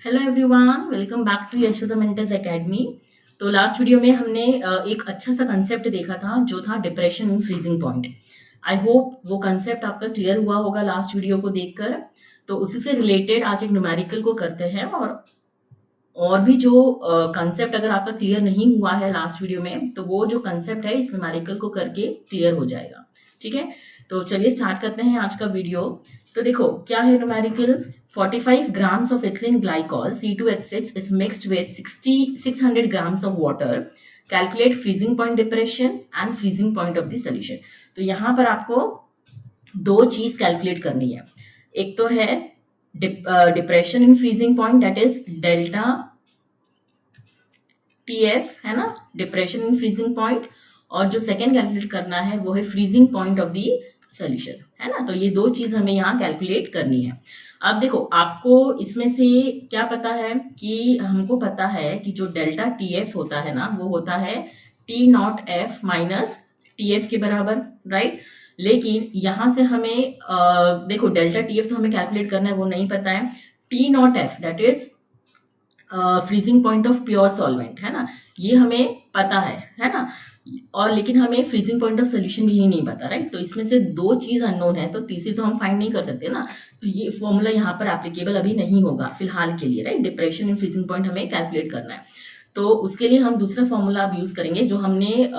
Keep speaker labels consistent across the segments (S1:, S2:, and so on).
S1: Hello everyone, welcome back to Yashoda mentors academy. तो last video में हमने एक अच्छा सा कंसेप्ट देखा था जो था depression in freezing point. I hope वो कंसेप्ट आपका क्लियर हुआ होगा लास्ट वीडियो को देखकर। तो उसी से रिलेटेड आज एक न्यूमेरिकल को करते हैं और भी जो कंसेप्ट अगर आपका क्लियर नहीं हुआ है लास्ट वीडियो में तो वो जो कंसेप्ट है इस न्यूमेरिकल को करके क्लियर हो जाएगा। ठीक है, तो चलिए स्टार्ट करते हैं आज का वीडियो। तो देखो क्या है numerical. 45 grams of ethylene glycol C2H6 is mixed with 600 grams of water. Calculate freezing point depression and freezing point of the solution. तो यहाँ पर आपको दो चीज कैलकुलेट करनी है। एक तो है depression in freezing point, that is delta TF, है ना, डिप्रेशन इन फ्रीजिंग पॉइंट। और जो सेकेंड कैलकुलेट करना है वो है freezing point of the solution, है ना। तो ये दो चीज हमें यहाँ कैलकुलेट करनी है। अब देखो आपको इसमें से क्या पता है कि हमको पता है कि जो डेल्टा टीएफ होता है ना वो होता है T not F minus TF के बराबर, राइट। लेकिन यहां से हमें देखो डेल्टा टीएफ तो हमें कैलकुलेट करना है, वो नहीं पता है। T not F that is freezing point of pure solvent, है ना, ये हमें पता है ना। और लेकिन हमें फ्रीजिंग पॉइंट ऑफ सोल्यूशन भी नहीं पता, राइट। तो इसमें से दो चीज अननोन है तो तीसरी तो हम फाइंड नहीं कर सकते ना। तो ये फॉर्मूला यहाँ पर एप्लीकेबल अभी नहीं होगा फिलहाल के लिए, right. Depression in freezing point हमें कैलकुलेट करना है तो उसके लिए हम दूसरा फॉर्मूला अब यूज करेंगे जो हमने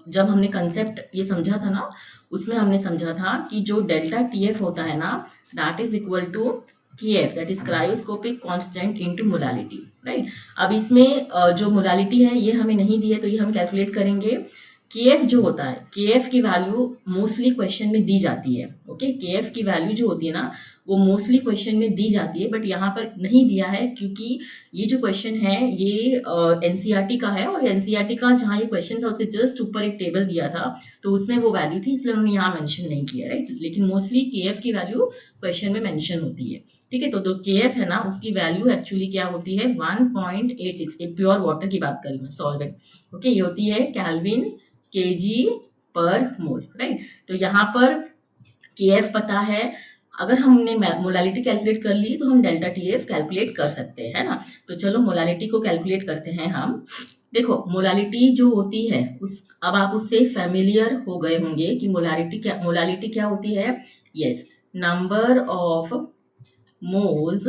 S1: जब हमने कंसेप्ट ये समझा था ना उसमें हमने समझा था कि जो डेल्टा टीएफ होता है ना that is equal to KF, that is cryoscopic constant into molality, right. अब इसमें जो मोलालिटी है ये हमें नहीं दी है तो ये हम कैलकुलेट करेंगे। KF जो होता है, KF की वैल्यू मोस्टली क्वेश्चन में दी जाती है। ओके, KF की वैल्यू जो होती है ना वो मोस्टली क्वेश्चन में दी जाती है, बट यहाँ पर नहीं दिया है क्योंकि ये जो क्वेश्चन है ये एनसीईआरटी का है और एनसीईआरटी का जहाँ ये क्वेश्चन था उसके जस्ट ऊपर एक टेबल दिया था तो उसमें वो वैल्यू थी, इसलिए उन्होंने यहाँ मेंशन नहीं किया, राइट। लेकिन मोस्टली KF की वैल्यू क्वेश्चन में मेंशन होती है। ठीक है, तो जो KF है ना उसकी वैल्यू एक्चुअली क्या होती है 1.86, एक प्योर वाटर की बात करी मैं, सॉल्वेंट। ओके, ये होती है केल्विन केजी पर मोल, राइट। तो यहाँ पर KF पता है, अगर हमने मोलालिटी कैलकुलेट कर ली तो हम डेल्टा टीएफ कैलकुलेट कर सकते हैं ना। तो चलो मोलालिटी को कैलकुलेट करते हैं हम। देखो मोलालिटी जो होती है अब आप उससे फेमिलियर हो गए होंगे कि मोलालिटी क्या होती है। Yes, number of moles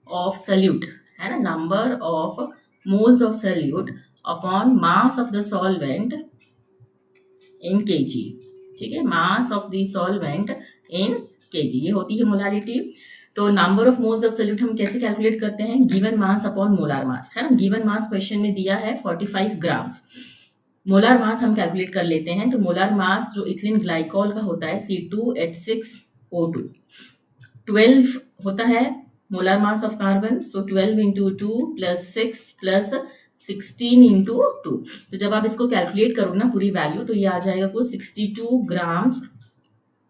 S1: of solute, है ना, number of moles of solute upon mass of the solvent in KG. ठीक है, मास of the solvent in KG, ये होती है मोलालिटी। तो number of moles of solute हम कैसे कैलकुलेट करते हैं, गिवन मास अपॉन मोलार मास, है ना। गिवन मास क्वेश्चन में दिया है 45 ग्राम्स, मोलार मास हम कैलकुलेट कर लेते हैं। तो मोलार मास जो इथिलीन ग्लाइकोल का होता है C2H6O2, 12 होता है molar mass of carbon. So 12 into 2 plus 6 plus 16 into 2। तो जब आप इसको कैलकुलेट करोगे ना पूरी वैल्यू तो ये आ जाएगा कुछ 62 ग्राम्स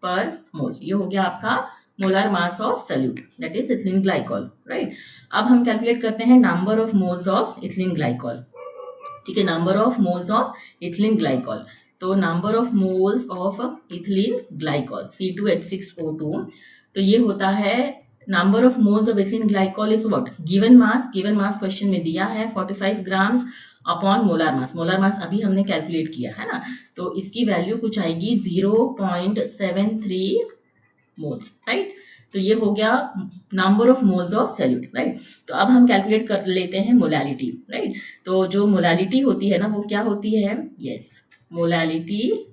S1: पर मोल। ये हो गया आपका molar mass of solute that is ethylene glycol, right. अब हम कैलकुलेट करते हैं number of moles of ethylene glycol. ठीक है, number of moles of ethylene glycol. तो number of moles of ethylene glycol C2H6O2, तो ये होता है number of moles of ethylene glycol is what, given mass question में दिया है 45 grams upon molar mass. Molar mass अभी हमने कैलकुलेट किया है ना, तो इसकी वैल्यू कुछ आएगी 0.73 मोल्स, राइट। तो ये हो गया number of moles of solute, right. तो अब हम कैलकुलेट कर लेते हैं मोलालिटी, राइट। तो जो मोलालिटी होती है ना वो क्या होती है, yes, molality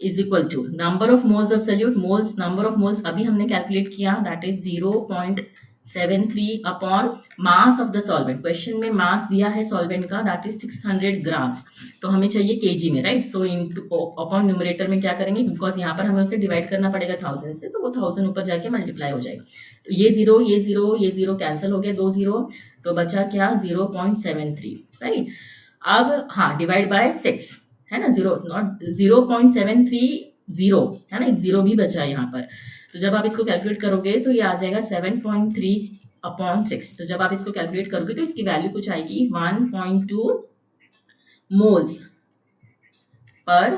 S1: is equal to number of moles of solute, moles number of moles अभी हमने कैलकुलेट किया that is 0.73 upon mass of the solvent. Question में मास दिया है सॉल्वेंट का दैट इज 600 ग्राम्स, तो हमें चाहिए केजी में, राइट। सो इनटू अपॉन न्यूमरेटर में क्या करेंगे, बिकॉज यहाँ पर हमें उसे डिवाइड करना पड़ेगा 1000 से, तो वो 1000 ऊपर जाके मल्टीप्लाई हो जाएगा। तो ये जीरो कैंसिल हो गया, 2 0, तो बचा क्या 0.73, राइट। अब हाँ, डिवाइड बाय 6, है ना, 0.730, है ना, एक जीरो भी बचा है यहाँ पर। तो जब आप इसको कैलकुलेट करोगे तो ये आ जाएगा 7.3 अपॉन 6। तो जब आप इसको कैलकुलेट करोगे तो इसकी वैल्यू कुछ आएगी 1.2 मोल्स पर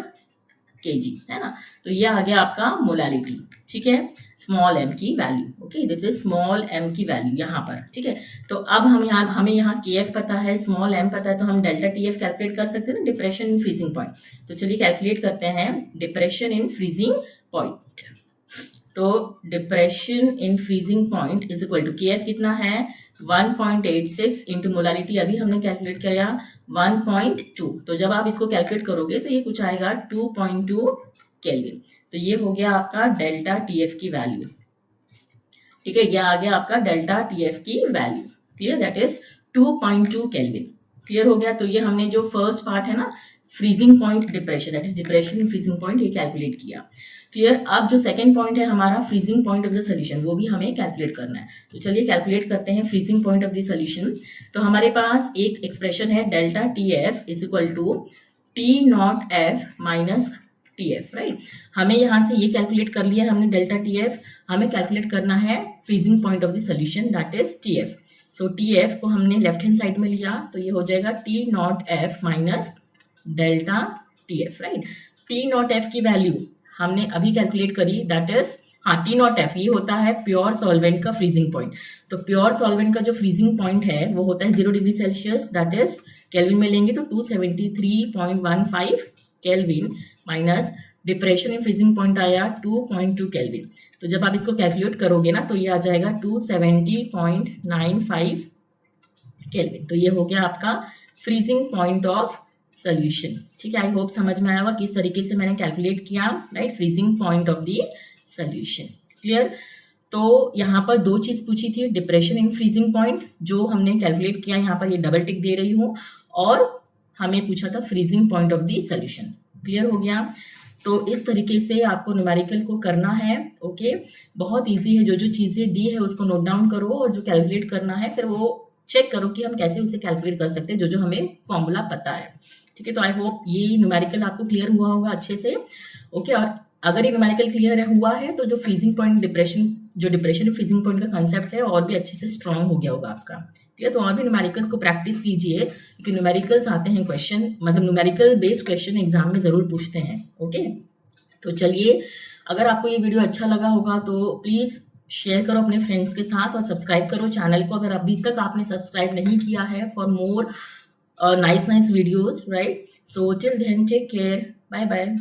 S1: केजी, है ना। तो ये आ गया आपका मोलालिटी। ठीक है, स्मॉल m की value. Okay, this is small m की वैल्यू यहाँ पर। ठीक है, तो अब हमें यहाँ kf पता है, स्मॉल m पता है, तो हम डेल्टा tf कैलकुलेट कर सकते हैं ना, डिप्रेशन इन फ्रीजिंग पॉइंट। तो चलिए कैलकुलेट करते हैं डिप्रेशन इन फ्रीजिंग पॉइंट। तो depression in freezing point is equal to kf कितना है 1.86 इंटू मोलालिटी अभी हमने कैलकुलेट किया 1.2। तो जब आप इसको कैलकुलेट करोगे तो ये कुछ आएगा 2.2 केल्विन। तो ये हो गया आपका डेल्टा टीएफ की वैल्यू। ठीक है, ये आ गया आपका डेल्टा टीएफ की value. Clear, that is 2.2 kelvin. Clear हो गया। तो ये हमने जो फर्स्ट पार्ट है ना freezing point depression, that is depression in freezing point, ये कैलकुलेट किया। क्लियर। अब जो सेकंड पॉइंट है हमारा freezing point of the solution, वो भी हमें कैलकुलेट करना है। तो चलिए कैलकुलेट करते हैं freezing point of the solution. तो हमारे पास एक एक्सप्रेशन है delta T F is equal to T not F minus T F, right. हमें यहाँ से ये कैलकुलेट कर लिया हमने डेल्टा टी एफ, हमें कैलकुलेट करना है freezing point of the solution, that is T F. So T F को हमने लेफ्ट हैंड साइड में लिया, तो ये हो जाएगा T not F minus delta T F, right. T not F की वैल्यू हमने अभी कैलकुलेट करी, that is T not F, ये होता है प्योर सॉल्वेंट का फ्रीजिंग पॉइंट। तो प्योर सॉल्वेंट का जो फ्रीजिंग पॉइंट है वो होता है 0 degree Celsius, that is kelvin में लेंगे तो 273.15 kelvin minus depression in freezing point आया 2.2 केल्विन। तो जब आप इसको कैलकुलेट करोगे ना तो ये आ जाएगा 270.95 केल्विन। तो ये हो गया आपका फ्रीजिंग पॉइंट ऑफ सोल्यूशन। ठीक है, आई होप समझ में आया होगा किस तरीके से मैंने कैलकुलेट किया, right, freezing point of the solution. Clear. तो यहाँ पर दो चीज पूछी थी, डिप्रेशन इन फ्रीजिंग पॉइंट जो हमने कैलकुलेट किया, यहाँ पर ये डबल टिक दे रही हूँ, और हमें पूछा था freezing point of the solution. Clear हो गया। तो इस तरीके से आपको न्यूमेरिकल को करना है। ओके, बहुत इजी है, जो जो चीजें दी है उसको नोट डाउन करो और जो कैलकुलेट करना है फिर वो चेक करो कि हम कैसे उसे कैलकुलेट कर सकते हैं, जो जो हमें फॉर्मूला पता है। ठीक है, तो आई होप ये न्यूमेरिकल आपको क्लियर हुआ होगा अच्छे से। ओके, और अगर ये न्यूमेरिकल क्लियर हुआ है तो जो फ्रीजिंग पॉइंट डिप्रेशन, जो डिप्रेशन फ्रीजिंग पॉइंट का कंसेप्ट है और भी अच्छे से स्ट्रांग हो गया होगा आपका। ठीक है, तो और भी न्यूमेरिकल्स को प्रैक्टिस कीजिए, क्योंकि न्यूमेरिकल्स आते हैं क्वेश्चन, मतलब न्यूमेरिकल बेस्ड क्वेश्चन एग्जाम में जरूर पूछते हैं। ओके, तो चलिए, अगर आपको ये वीडियो अच्छा लगा होगा तो प्लीज शेयर करो अपने फ्रेंड्स के साथ और सब्सक्राइब करो चैनल को अगर अभी तक आपने सब्सक्राइब नहीं किया है, for more nice videos, right. So till then take care, bye bye.